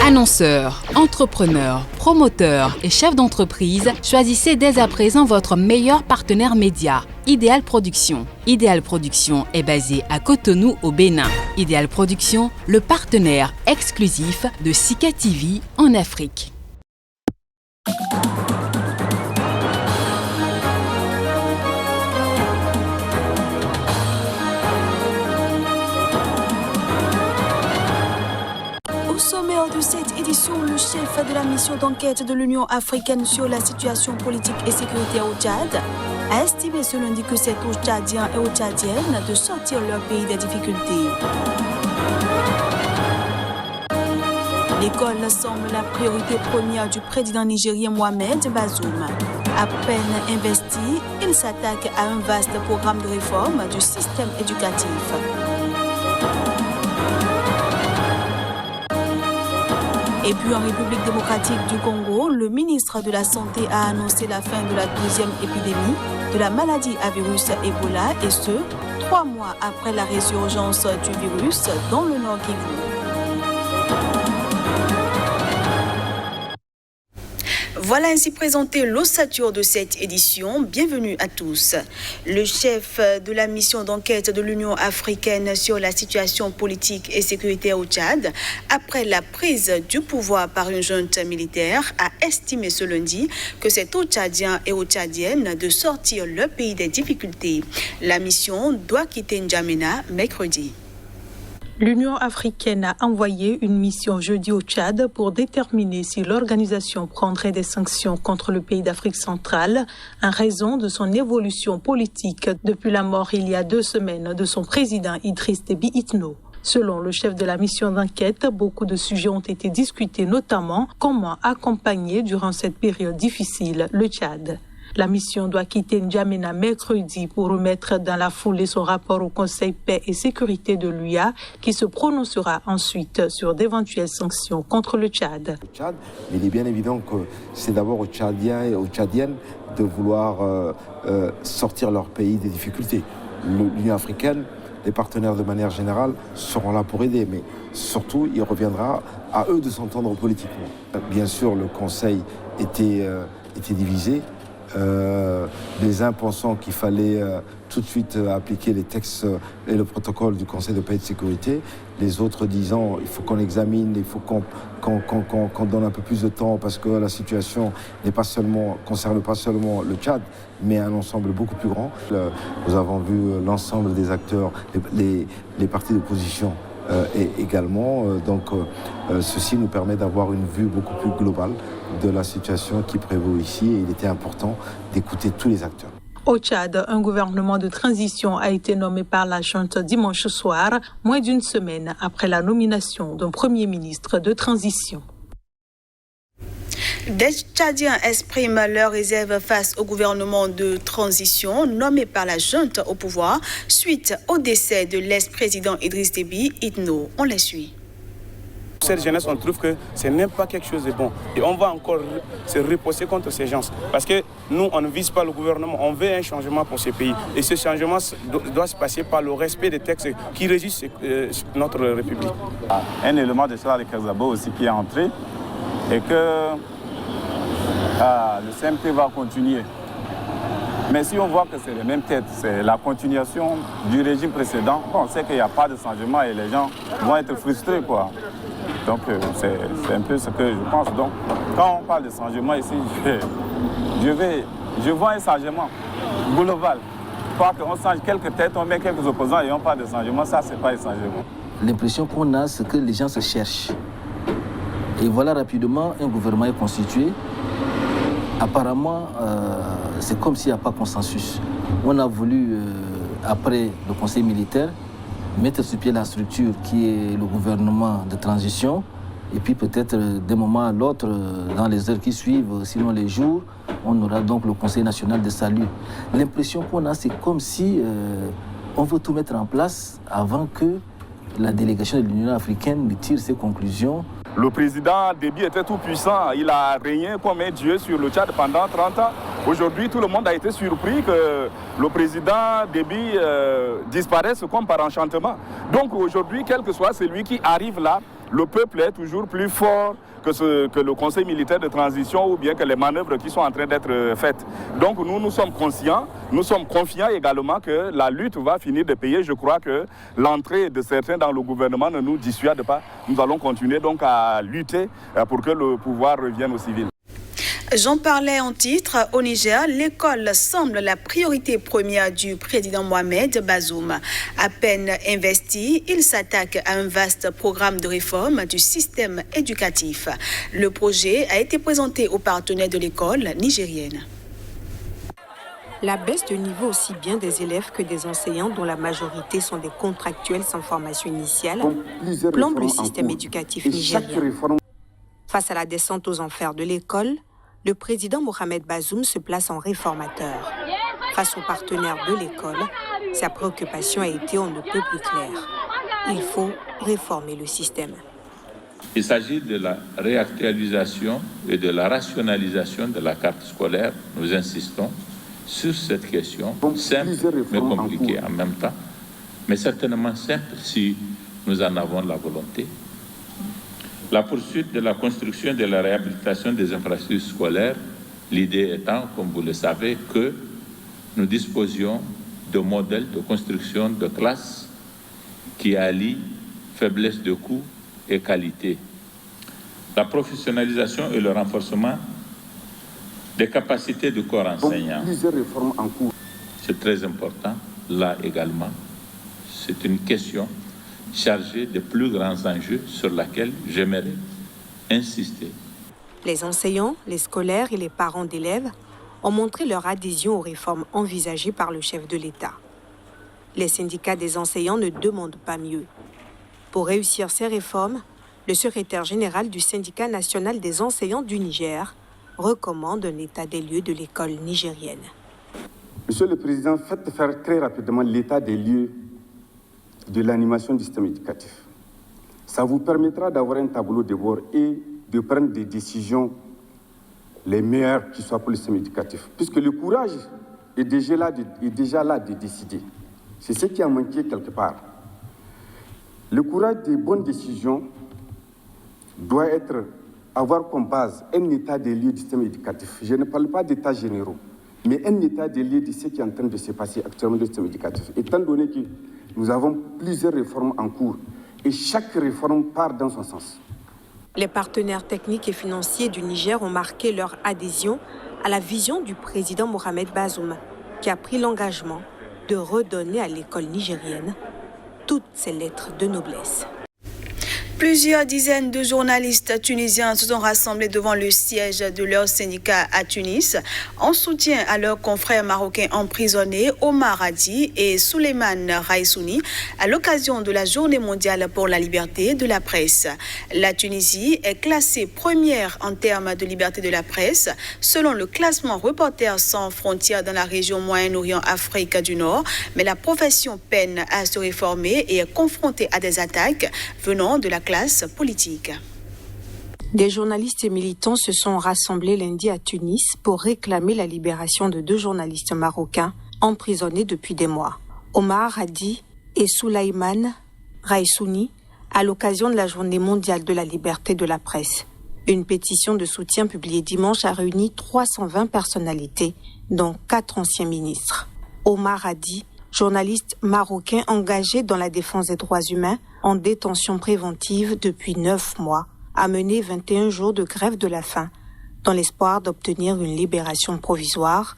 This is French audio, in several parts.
Annonceurs, entrepreneurs, promoteurs et chefs d'entreprise, choisissez dès à présent votre meilleur partenaire média, Ideal Production. Ideal Production est basé à Cotonou au Bénin. Ideal Production, le partenaire exclusif de Sika TV en Afrique. Au sommaire de cette édition, le chef de la mission d'enquête de l'Union africaine sur la situation politique et sécuritaire au Tchad a estimé ce lundi que c'est aux Tchadiens et aux Tchadiennes de sortir leur pays des difficultés. L'école semble la priorité première du président nigérien Mohamed Bazoum. À peine investi, il s'attaque à un vaste programme de réforme du système éducatif. Et puis en République démocratique du Congo, le ministre de la Santé a annoncé la fin de la 12e épidémie de la maladie à virus Ebola, et ce, 3 mois après la résurgence du virus dans le Nord Kivu. Voilà ainsi présenté l'ossature de cette édition. Bienvenue à tous. Le chef de la mission d'enquête de l'Union africaine sur la situation politique et sécuritaire au Tchad, après la prise du pouvoir par une junte militaire, a estimé ce lundi que c'est aux Tchadiens et aux Tchadiennes de sortir leur pays des difficultés. La mission doit quitter N'Djamena mercredi. L'Union africaine a envoyé une mission jeudi au Tchad pour déterminer si l'organisation prendrait des sanctions contre le pays d'Afrique centrale en raison de son évolution politique depuis la mort il y a 2 semaines de son président Idriss Déby Itno. Selon le chef de la mission d'enquête, beaucoup de sujets ont été discutés, notamment comment accompagner durant cette période difficile le Tchad. La mission doit quitter N'Djamena mercredi pour remettre dans la foulée son rapport au Conseil paix et sécurité de l'UA qui se prononcera ensuite sur d'éventuelles sanctions contre le Tchad. Il est bien évident que c'est d'abord aux Tchadiens et aux Tchadiennes de vouloir sortir leur pays des difficultés. L'Union africaine, les partenaires de manière générale seront là pour aider, mais surtout il reviendra à eux de s'entendre politiquement. Bien sûr, le Conseil était divisé. Les uns pensant qu'il fallait tout de suite appliquer les textes et le protocole du Conseil de paix et de sécurité, les autres disant il faut qu'on examine, il faut qu'on donne un peu plus de temps parce que la situation concerne pas seulement le Tchad, mais un ensemble beaucoup plus grand. Nous avons vu l'ensemble des acteurs, les partis d'opposition et également. Ceci nous permet d'avoir une vue beaucoup plus globale de la situation qui prévaut ici, et il était important d'écouter tous les acteurs. Au Tchad, un gouvernement de transition a été nommé par la junte dimanche soir, moins d'1 semaine après la nomination d'un premier ministre de transition. Des Tchadiens expriment leurs réserves face au gouvernement de transition nommé par la junte au pouvoir suite au décès de l'ex-président Idriss Déby Itno. On les suit. Cette jeunesse, on trouve que ce n'est pas quelque chose de bon. Et on va encore se reposer contre ces gens. Parce que nous, on ne vise pas le gouvernement, on veut un changement pour ce pays. Et ce changement doit se passer par le respect des textes qui régissent notre République. Un élément de Charles Kazabo aussi qui est entré et que le CMP va continuer. Mais si on voit que c'est les mêmes têtes, c'est la continuation du régime précédent, on sait qu'il n'y a pas de changement et les gens vont être frustrés, quoi. Donc c'est un peu ce que je pense. Donc quand on parle de changement ici, je vois un changement global. Pas qu'on change quelques têtes, on met quelques opposants et on parle de changement, ça c'est pas un changement. L'impression qu'on a, c'est que les gens se cherchent. Et voilà, rapidement, un gouvernement est constitué. Apparemment, c'est comme s'il n'y a pas consensus. On a voulu, après le conseil militaire, mettre sur pied la structure qui est le gouvernement de transition. Et puis peut-être d'un moment à l'autre, dans les heures qui suivent, sinon les jours, on aura donc le Conseil national de salut. L'impression qu'on a, c'est comme si on veut tout mettre en place avant que la délégation de l'Union africaine ne tire ses conclusions. Le président Déby était tout puissant, il a régné comme un dieu sur le Tchad pendant 30 ans. Aujourd'hui, tout le monde a été surpris que le président Déby disparaisse comme par enchantement. Donc aujourd'hui, quel que soit celui qui arrive là, le peuple est toujours plus fort que le conseil militaire de transition ou bien que les manœuvres qui sont en train d'être faites. Donc nous sommes conscients, nous sommes confiants également que la lutte va finir de payer. Je crois que l'entrée de certains dans le gouvernement ne nous dissuade pas. Nous allons continuer donc à lutter pour que le pouvoir revienne aux civils. J'en parlais en titre. Au Niger, l'école semble la priorité première du président Mohamed Bazoum. À peine investi, il s'attaque à un vaste programme de réforme du système éducatif. Le projet a été présenté aux partenaires de l'école nigérienne. La baisse de niveau aussi bien des élèves que des enseignants, dont la majorité sont des contractuels sans formation initiale, plombe le système éducatif nigérien. Face à la descente aux enfers de l'école, le président Mohamed Bazoum se place en réformateur. Face aux partenaires de l'école, sa préoccupation a été on ne peut plus claire. Il faut réformer le système. Il s'agit de la réactualisation et de la rationalisation de la carte scolaire. Nous insistons sur cette question, simple mais compliquée en même temps, mais certainement simple si nous en avons la volonté. La poursuite de la construction et de la réhabilitation des infrastructures scolaires, l'idée étant, comme vous le savez, que nous disposions de modèles de construction de classes qui allient faiblesse de coût et qualité. La professionnalisation et le renforcement des capacités du corps enseignant. Plusieurs réformes en cours. C'est très important. Là également, c'est une question chargée de plus grands enjeux sur laquelle j'aimerais insister. Les enseignants, les scolaires et les parents d'élèves ont montré leur adhésion aux réformes envisagées par le chef de l'État. Les syndicats des enseignants ne demandent pas mieux. Pour réussir ces réformes, le secrétaire général du syndicat national des enseignants du Niger recommande un état des lieux de l'école nigérienne. Monsieur le Président, faites faire très rapidement l'état des lieux de l'animation du système éducatif. Ça vous permettra d'avoir un tableau de bord et de prendre des décisions les meilleures qui soient pour le système éducatif. Puisque le courage est déjà là de décider. C'est ce qui a manqué quelque part. Le courage des bonnes décisions doit avoir comme base un état des lieux du système éducatif. Je ne parle pas d'états généraux, mais un état des lieux de ce qui est en train de se passer actuellement dans le système éducatif. Étant donné que nous avons plusieurs réformes en cours et chaque réforme part dans son sens. Les partenaires techniques et financiers du Niger ont marqué leur adhésion à la vision du président Mohamed Bazoum, qui a pris l'engagement de redonner à l'école nigérienne toutes ses lettres de noblesse. Plusieurs dizaines de journalistes tunisiens se sont rassemblés devant le siège de leur syndicat à Tunis en soutien à leurs confrères marocains emprisonnés Omar Hadi et Souleymane Raissouni à l'occasion de la Journée mondiale pour la liberté de la presse. La Tunisie est classée première en termes de liberté de la presse selon le classement Reporters sans frontières dans la région Moyen-Orient Afrique du Nord, mais la profession peine à se réformer et est confrontée à des attaques venant de la classe politique. Des journalistes et militants se sont rassemblés lundi à Tunis pour réclamer la libération de 2 journalistes marocains emprisonnés depuis des mois, Omar Hadi et Souleymane Raissouni, à l'occasion de la Journée mondiale de la liberté de la presse. Une pétition de soutien publiée dimanche a réuni 320 personnalités, dont 4 anciens ministres. Omar Hadi, journaliste marocain engagé dans la défense des droits humains, en détention préventive depuis 9 mois, a mené 21 jours de grève de la faim dans l'espoir d'obtenir une libération provisoire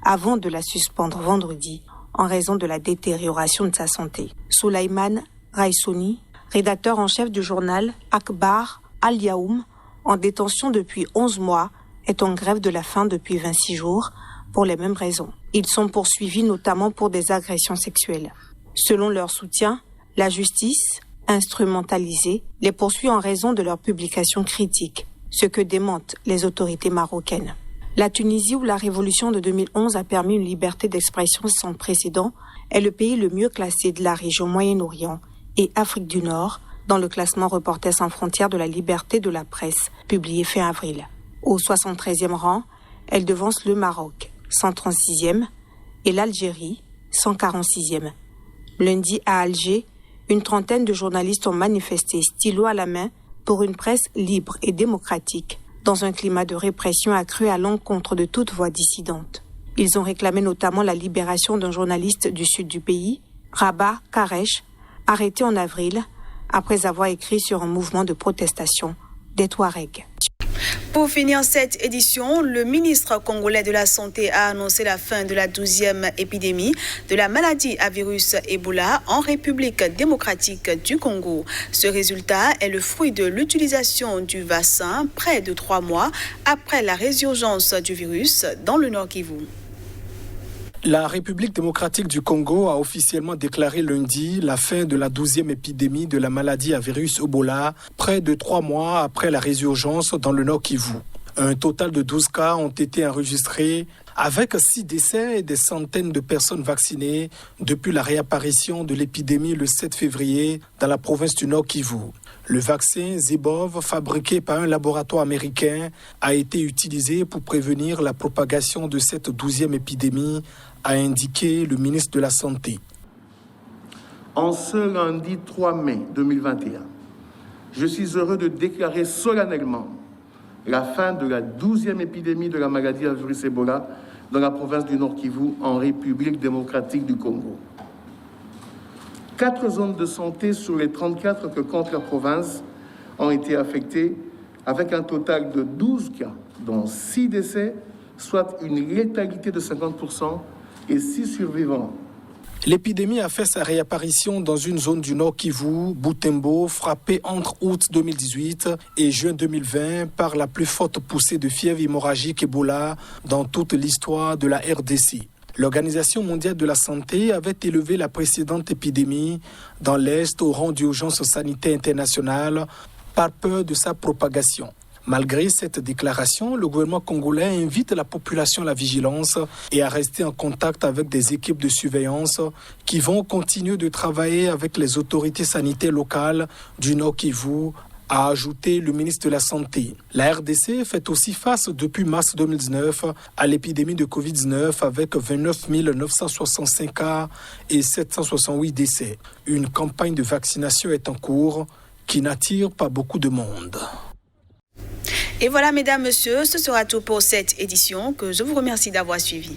avant de la suspendre vendredi en raison de la détérioration de sa santé. Souleymane Raissouni, rédacteur en chef du journal Akhbar Al-Yaoum, en détention depuis 11 mois, est en grève de la faim depuis 26 jours pour les mêmes raisons. Ils sont poursuivis notamment pour des agressions sexuelles. Selon leur soutien, la justice, instrumentalisée, les poursuit en raison de leurs publications critiques, ce que démentent les autorités marocaines. La Tunisie, où la révolution de 2011 a permis une liberté d'expression sans précédent, est le pays le mieux classé de la région Moyen-Orient et Afrique du Nord dans le classement Reporters sans frontières de la liberté de la presse, publié fin avril. Au 73e rang, elle devance le Maroc, 136e, et l'Algérie, 146e. Lundi à Alger, Une trentaine de journalistes ont manifesté, stylo à la main, pour une presse libre et démocratique, dans un climat de répression accru à l'encontre de toute voix dissidente. Ils ont réclamé notamment la libération d'un journaliste du sud du pays, Rabat Karesh, arrêté en avril, après avoir écrit sur un mouvement de protestation des Touaregs. Pour finir cette édition, le ministre congolais de la Santé a annoncé la fin de la 12e épidémie de la maladie à virus Ebola en République démocratique du Congo. Ce résultat est le fruit de l'utilisation du vaccin près de 3 mois après la résurgence du virus dans le Nord Kivu. La République démocratique du Congo a officiellement déclaré lundi la fin de la 12e épidémie de la maladie à virus Ebola, près de 3 mois après la résurgence dans le Nord Kivu. Un total de 12 cas ont été enregistrés, avec 6 décès et des centaines de personnes vaccinées depuis la réapparition de l'épidémie le 7 février dans la province du Nord Kivu. Le vaccin Zebov, fabriqué par un laboratoire américain, a été utilisé pour prévenir la propagation de cette 12e épidémie, a indiqué le ministre de la Santé. En ce lundi 3 mai 2021, je suis heureux de déclarer solennellement la fin de la 12e épidémie de la maladie à virus Ebola dans la province du Nord Kivu, en République démocratique du Congo. 4 zones de santé sur les 34 que compte la province ont été affectées, avec un total de 12 cas, dont 6 décès, soit une létalité de 50% et 6 survivants. L'épidémie a fait sa réapparition dans une zone du Nord Kivu, Butembo, frappée entre août 2018 et juin 2020 par la plus forte poussée de fièvre hémorragique Ebola dans toute l'histoire de la RDC. L'Organisation mondiale de la santé avait élevé la précédente épidémie dans l'Est au rang d'urgence sanitaire internationale par peur de sa propagation. Malgré cette déclaration, le gouvernement congolais invite la population à la vigilance et à rester en contact avec des équipes de surveillance qui vont continuer de travailler avec les autorités sanitaires locales du Nord Kivu, a ajouté le ministre de la Santé. La RDC fait aussi face depuis mars 2019 à l'épidémie de Covid-19 avec 29 965 cas et 768 décès. Une campagne de vaccination est en cours qui n'attire pas beaucoup de monde. Et voilà, mesdames, messieurs, ce sera tout pour cette édition que je vous remercie d'avoir suivi.